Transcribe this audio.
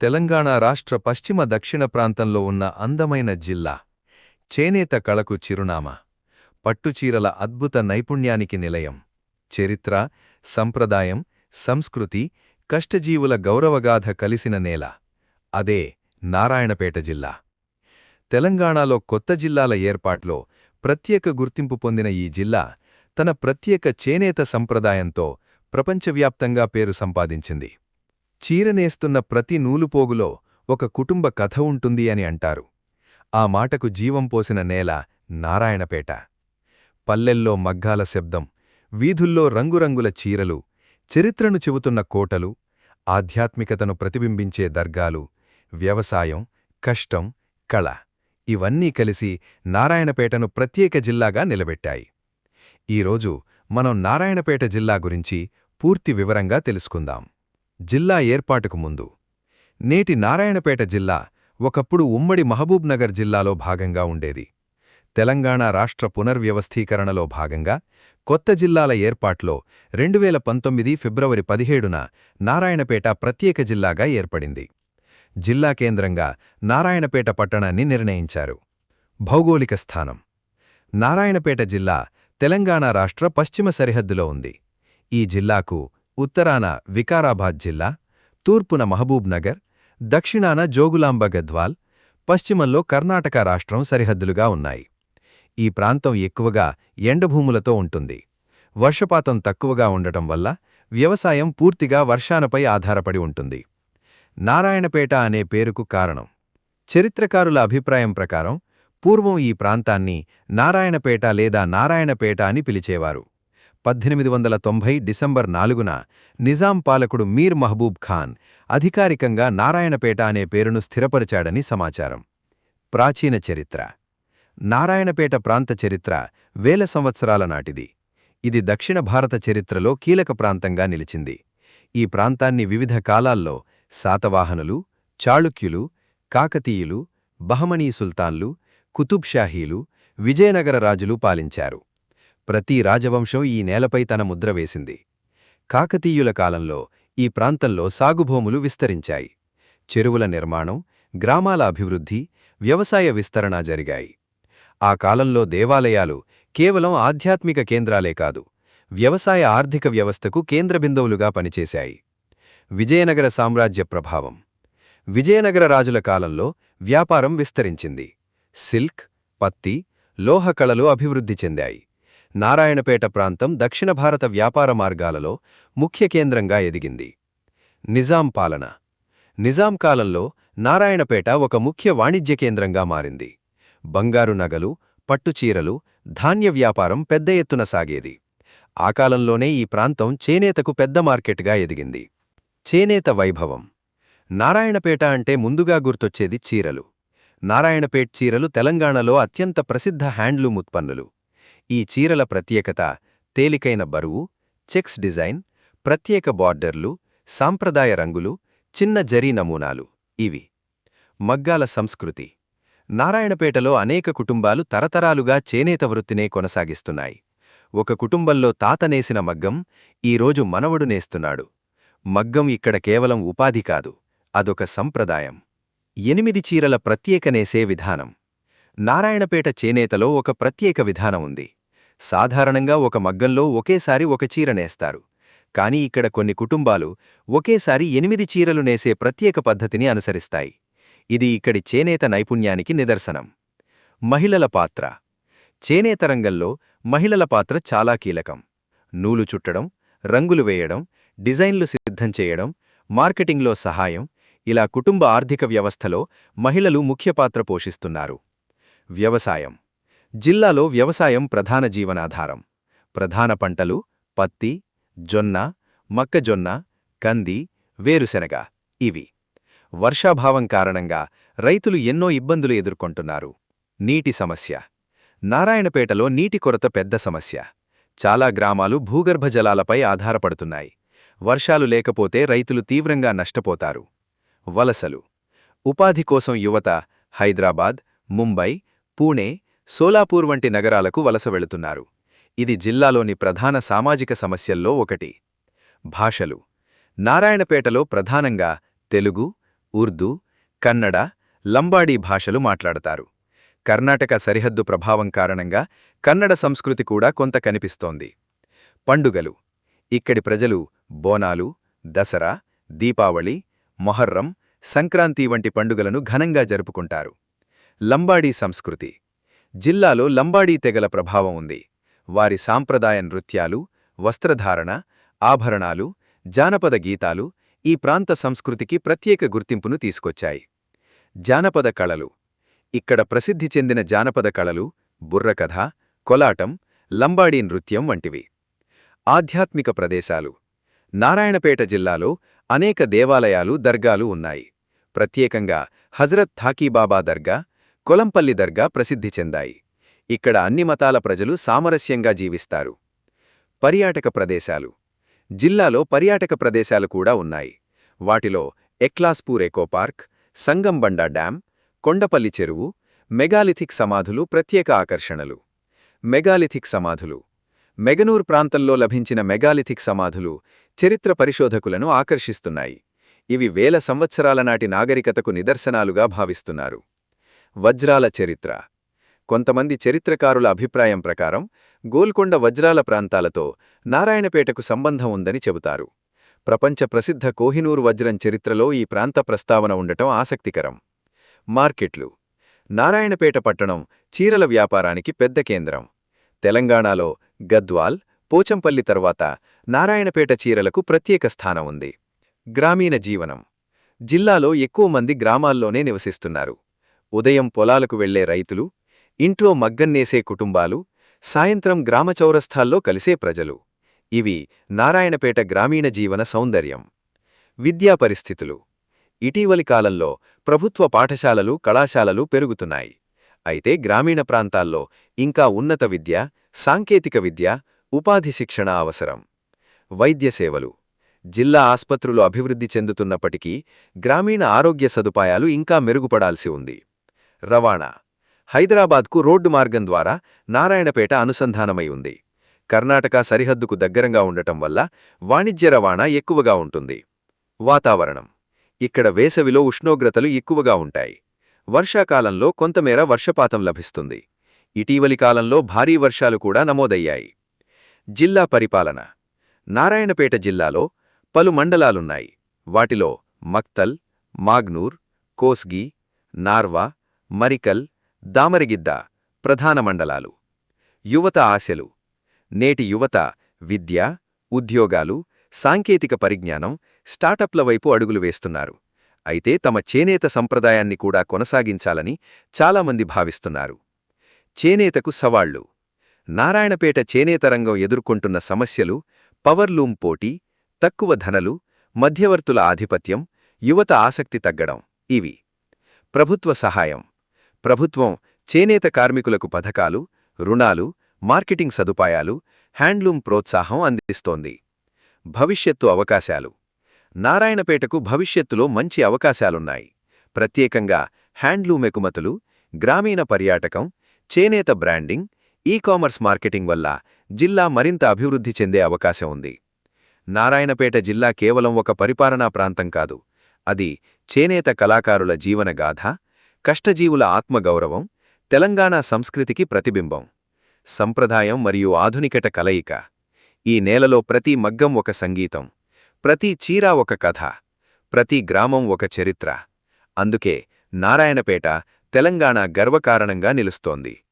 తెలంగాణ రాష్ట్ర పశ్చిమ దక్షిణ ప్రాంతంలో ఉన్న అందమైన జిల్లా. చేనేత కళకు చిరునామా. పట్టుచీరల అద్భుత నైపుణ్యానికి నిలయం. చరిత్ర, సంప్రదాయం, సంస్కృతి, కష్టజీవుల గౌరవగాథ కలిసిన నేల. అదే నారాయణపేట జిల్లా. తెలంగాణలో కొత్త జిల్లాల ఏర్పాట్లో ప్రత్యేక గుర్తింపు పొందిన ఈ జిల్లా తన ప్రత్యేక చేనేత సంప్రదాయంతో ప్రపంచవ్యాప్తంగా పేరు సంపాదించింది. చీరనేస్తున్న ప్రతి నూలుపోగులో ఒక కుటుంబ కథ ఉంటుంది అని అంటారు. ఆ మాటకు జీవం పోసిన నేల నారాయణపేట. పల్లెల్లో మగ్గాల శబ్దం, వీధుల్లో రంగురంగుల చీరలు, చరిత్రను చెబుతున్న కోటలు, ఆధ్యాత్మికతను ప్రతిబింబించే దర్గాలు, వ్యవసాయం, కష్టం, కళ ఇవన్నీ కలిసి నారాయణపేటను ప్రత్యేక జిల్లాగా నిలబెట్టాయి. ఈరోజు మనం నారాయణపేట జిల్లా గురించి పూర్తి వివరంగా తెలుసుకుందాం. జిల్లా ఏర్పాటుకు ముందు. నేటి నారాయణపేట జిల్లా ఒకప్పుడు ఉమ్మడి మహబూబ్నగర్ జిల్లాలో భాగంగా ఉండేది. తెలంగాణ రాష్ట్ర పునర్వ్యవస్థీకరణలో భాగంగా కొత్త జిల్లాల ఏర్పాట్లో 2019 ఫిబ్రవరి 17న నారాయణపేట ప్రత్యేక జిల్లాగా ఏర్పడింది. జిల్లా కేంద్రంగా నారాయణపేట పట్టణాన్ని నిర్ణయించారు. భౌగోళిక స్థానం. నారాయణపేట జిల్లా తెలంగాణ రాష్ట్ర పశ్చిమ సరిహద్దులో ఉంది. ఈ జిల్లాకు ఉత్తరాన వికారాబాద్ జిల్లా, తూర్పున మహబూబ్ నగర్, దక్షిణాన జోగులాంబ గద్వాల్, పశ్చిమంలో కర్ణాటక రాష్ట్రం సరిహద్దులుగా ఉన్నాయి. ఈ ప్రాంతం ఎక్కువగా ఎండభూములతో ఉంటుంది. వర్షపాతం తక్కువగా ఉండటం వల్ల వ్యవసాయం పూర్తిగా వర్షాలపై ఆధారపడి ఉంటుంది. నారాయణపేట అనే పేరుకు కారణం. చరిత్రకారుల అభిప్రాయం ప్రకారం పూర్వం ఈ ప్రాంతాన్ని నారాయణపేట లేదా నారాయణపేట అని పిలిచేవారు. 1890 డిసెంబర్ 4న నిజాం పాలకుడు మీర్ మహబూబ్ ఖాన్ అధికారికంగా నారాయణపేట అనే పేరును స్థిరపరిచాడని సమాచారం. ప్రాచీన చరిత్ర. నారాయణపేట ప్రాంత చరిత్ర వేల సంవత్సరాల నాటిది. ఇది దక్షిణ భారత చరిత్రలో కీలక ప్రాంతంగా నిలిచింది. ఈ ప్రాంతాన్ని వివిధ కాలాల్లో శాతవాహనులు, చాళుక్యులు, కాకతీయులు, బహమనీ సుల్తాన్లు, కుతుబ్షాహీలు, విజయనగర రాజులు పాలించారు. ప్రతి రాజవంశం ఈ నేలపై తన ముద్ర వేసింది. కాకతీయుల కాలంలో ఈ ప్రాంతంలో సాగుభూములు విస్తరించాయి. చెరువుల నిర్మాణం, గ్రామాల అభివృద్ధి, వ్యవసాయ విస్తరణ జరిగాయి. ఆ కాలంలో దేవాలయాలు కేవలం ఆధ్యాత్మిక కేంద్రాలే కాదు, వ్యవసాయ ఆర్థిక వ్యవస్థకు కేంద్రబిందువులుగా పనిచేశాయి. విజయనగర సామ్రాజ్య ప్రభావం. విజయనగర రాజుల కాలంలో వ్యాపారం విస్తరించింది. సిల్క్, పత్తి, లోహ కళలు అభివృద్ధి చెందాయి. నారాయణపేట ప్రాంతం దక్షిణ భారత వ్యాపార మార్గాలలో ముఖ్య కేంద్రంగా ఎదిగింది. నిజాం పాలన. నిజాం కాలంలో నారాయణపేట ఒక ముఖ్య వాణిజ్య కేంద్రంగా మారింది. బంగారు నగలు, పట్టుచీరలు, ధాన్య వ్యాపారం పెద్ద ఎత్తున సాగేది. ఆ కాలంలోనే ఈ ప్రాంతం చేనేతకు పెద్ద మార్కెట్గా ఎదిగింది. చేనేత వైభవం. నారాయణపేట అంటే ముందుగా గుర్తొచ్చేది చీరలు. నారాయణపేట్ చీరలు తెలంగాణలో అత్యంత ప్రసిద్ధ హ్యాండ్లూమ్ ఉత్పన్నులు. ఈ చీరల ప్రత్యేకత తేలికైన బరువు, చెక్స్ డిజైన్, ప్రత్యేక బార్డర్లు, సాంప్రదాయ రంగులు, చిన్న జరీ నమూనాలు ఇవి. మగ్గాల సంస్కృతి. నారాయణపేటలో అనేక కుటుంబాలు తరతరాలుగా చేనేత వృత్తినే కొనసాగిస్తున్నాయి. ఒక కుటుంబంలో తాత నేసిన మగ్గం ఈరోజు మనవడు నేస్తున్నాడు. మగ్గం ఇక్కడ కేవలం ఉపాధి కాదు, అదొక సంప్రదాయం. 8 చీరల ప్రత్యేక నేసే విధానం. నారాయణపేట చేనేతలో ఒక ప్రత్యేక విధానం ఉంది. సాధారణంగా ఒక మగ్గంలో ఒకేసారి ఒక చీర నేస్తారు. కానీ ఇక్కడ కొన్ని కుటుంబాలు ఒకేసారి 8 చీరలు నేసే ప్రత్యేక పద్ధతిని అనుసరిస్తాయి. ఇది ఇక్కడి చేనేత నైపుణ్యానికి నిదర్శనం. మహిళల పాత్ర. చేనేత రంగంలో మహిళల పాత్ర చాలా కీలకం. నూలు చుట్టడం, రంగులు వేయడం, డిజైన్లు సిద్ధం చేయడం, మార్కెటింగ్లో సహాయం, ఇలా కుటుంబ ఆర్థిక వ్యవస్థలో మహిళలు ముఖ్య పాత్ర పోషిస్తున్నారు. వ్యవసాయం. జిల్లాలో వ్యవసాయం ప్రధాన జీవనాధారం. ప్రధాన పంటలు పత్తి, జొన్న, మొక్కజొన్న, కంది, వేరుశెనగ ఇవి. వర్షాభావం కారణంగా రైతులు ఎన్నో ఇబ్బందులు ఎదుర్కొంటున్నారు. నీటి సమస్య. నారాయణపేటలో నీటి కొరత పెద్ద సమస్య. చాలా గ్రామాలు భూగర్భ జలాలపై ఆధారపడుతున్నాయి. వర్షాలు లేకపోతే రైతులు తీవ్రంగా నష్టపోతారు. వలసలు. ఉపాధి కోసం యువత హైదరాబాద్, ముంబై, పూణే, సోలాపూర్ వంటి నగరాలకు వలస వెళుతున్నారు. ఇది జిల్లాలోని ప్రధాన సామాజిక సమస్యల్లో ఒకటి. భాషలు. నారాయణపేటలో ప్రధానంగా తెలుగు, ఉర్దూ, కన్నడ, లంబాడీ భాషలు మాట్లాడతారు. కర్ణాటక సరిహద్దు ప్రభావం కారణంగా కన్నడ సంస్కృతి కూడా కొంత కనిపిస్తోంది. పండుగలు. ఇక్కడి ప్రజలు బోనాలు, దసరా, దీపావళి, మొహర్రం, సంక్రాంతి వంటి పండుగలను ఘనంగా జరుపుకుంటారు. లంబాడీ సంస్కృతి. జిల్లాలో లంబాడీ తెగల ప్రభావం ఉంది. వారి సాంప్రదాయ నృత్యాలు, వస్త్రధారణ, ఆభరణాలు, జానపద గీతాలు ఈ ప్రాంత సంస్కృతికి ప్రత్యేక గుర్తింపును తీసుకొచ్చాయి. జానపద కళలు. ఇక్కడ ప్రసిద్ధి చెందిన జానపద కళలు బుర్రకథ, కొలాటం, లంబాడీ నృత్యం వంటివి. ఆధ్యాత్మిక ప్రదేశాలు. నారాయణపేట జిల్లాలో అనేక దేవాలయాలు, దర్గాలు ఉన్నాయి. ప్రత్యేకంగా హజరత్ థాకీబాబా దర్గా, కొలంపల్లి దర్గా ప్రసిద్ధి చెందాయి. ఇక్కడ అన్ని మతాల ప్రజలు సామరస్యంగా జీవిస్తారు. పర్యాటక ప్రదేశాలు. జిల్లాలో పర్యాటక ప్రదేశాలు కూడా ఉన్నాయి. వాటిలో ఎక్లాస్పూర్ ఎకోపార్క్, సంగంబండ డ్యాం, కొండపల్లి చెరువు, మెగాలిథిక్ సమాధులు ప్రత్యేక ఆకర్షణలు. మెగాలిథిక్ సమాధులు. మెగనూర్ ప్రాంతంలో లభించిన మెగాలిథిక్ సమాధులు చరిత్ర పరిశోధకులను ఆకర్షిస్తున్నాయి. ఇవి వేల సంవత్సరాల నాటి నాగరికతకు నిదర్శనాలుగా భావిస్తున్నారు. వజ్రాల చరిత్ర. కొంతమంది చరిత్రకారుల అభిప్రాయం ప్రకారం గోల్కొండ వజ్రాల ప్రాంతాలతో నారాయణపేటకు సంబంధం ఉందని చెబుతారు. ప్రపంచ ప్రసిద్ధ కోహినూర్ వజ్రం చరిత్రలో ఈ ప్రాంత ప్రస్తావన ఉండటం ఆసక్తికరం. మార్కెట్లు. నారాయణపేట పట్టణం చీరల వ్యాపారానికి పెద్ద కేంద్రం. తెలంగాణలో గద్వాల్, పోచంపల్లి తర్వాత నారాయణపేట చీరలకు ప్రత్యేక స్థానం ఉంది. గ్రామీణ జీవనం. జిల్లాలో ఎక్కువ మంది గ్రామాల్లోనే నివసిస్తున్నారు. ఉదయం పొలాలకు వెళ్లే రైతులు, ఇంట్లో మగ్గన్నేసే కుటుంబాలు, సాయంత్రం గ్రామ చౌరస్థాల్లో కలిసే ప్రజలు. ఇవి నారాయణపేట గ్రామీణ జీవన సౌందర్యం. విద్యా పరిస్థితులు. ఇటీవలి కాలంలో ప్రభుత్వ పాఠశాలలు, కళాశాలలు పెరుగుతున్నాయి. అయితే గ్రామీణ ప్రాంతాల్లో ఇంకా ఉన్నత విద్య, సాంకేతిక విద్య, ఉపాధి శిక్షణ అవసరం. వైద్య సేవలు. జిల్లా ఆస్పత్రులు అభివృద్ధి చెందుతున్నప్పటికీ గ్రామీణ ఆరోగ్య సదుపాయాలు ఇంకా మెరుగుపడాల్సి ఉంది. రవాణా. హైదరాబాద్కు రోడ్డు మార్గం ద్వారా నారాయణపేట అనుసంధానమై ఉంది. కర్ణాటక సరిహద్దుకు దగ్గరగా ఉండటం వల్ల వాణిజ్య రవాణా ఎక్కువగా ఉంటుంది. వాతావరణం. ఇక్కడ వేసవిలో ఉష్ణోగ్రతలు ఎక్కువగా ఉంటాయి. వర్షాకాలంలో కొంతమేర వర్షపాతం లభిస్తుంది. ఇటీవలి కాలంలో భారీ వర్షాలు కూడా నమోదయ్యాయి. జిల్లా పరిపాలన. నారాయణపేట జిల్లాలో పలు మండలాలున్నాయి. వాటిలో మక్తల్, మాగ్నూర్, కోస్గి, నార్వా, మరికల్, దామరగిద్ద ప్రధాన మండలాలు. యువత ఆశలు. నేటి యువత విద్య, ఉద్యోగాలు, సాంకేతిక పరిజ్ఞానం, స్టార్టప్ల వైపు అడుగులు వేస్తున్నారు. అయితే తమ చేనేత సంప్రదాయాన్ని కూడా కొనసాగించాలని చాలామంది భావిస్తున్నారు. చేనేతకు సవాళ్లు. నారాయణపేట చేనేత రంగం ఎదుర్కొంటున్న సమస్యలు పవర్లూమ్ పోటీ, తక్కువ ధనలు, మధ్యవర్తుల ఆధిపత్యం, యువత ఆసక్తి తగ్గడం ఇవి. ప్రభుత్వ సహాయం. ప్రభుత్వం చేనేత కార్మికులకు పథకాలు, రుణాలు, మార్కెటింగ్ సదుపాయాలు, హ్యాండ్లూమ్ ప్రోత్సాహం అందిస్తోంది. భవిష్యత్తు అవకాశాలు. నారాయణపేటకు భవిష్యత్తులో మంచి అవకాశాలున్నాయి. ప్రత్యేకంగా హ్యాండ్లూమ్ ఎగుమతులు, గ్రామీణ పర్యాటకం, చేనేత బ్రాండింగ్, ఈ-కామర్స్ మార్కెటింగ్ వల్ల జిల్లా మరింత అభివృద్ధి చెందే అవకాశం ఉంది. నారాయణపేట జిల్లా కేవలం ఒక పరిపాలనా ప్రాంతం కాదు. అది చేనేత కళాకారుల జీవనగాథ, కష్టజీవుల ఆత్మగౌరవం, తెలంగాణ సంస్కృతికి ప్రతిబింబం. సంప్రదాయం మరియు ఆధునికత కలయిక. ఈ నేలలో ప్రతి మగ్గం ఒక సంగీతం, ప్రతి చీర ఒక కథ, ప్రతి గ్రామం ఒక చరిత్ర. అందుకే నారాయణపేట తెలంగాణ గర్వకారణంగా నిలుస్తోంది.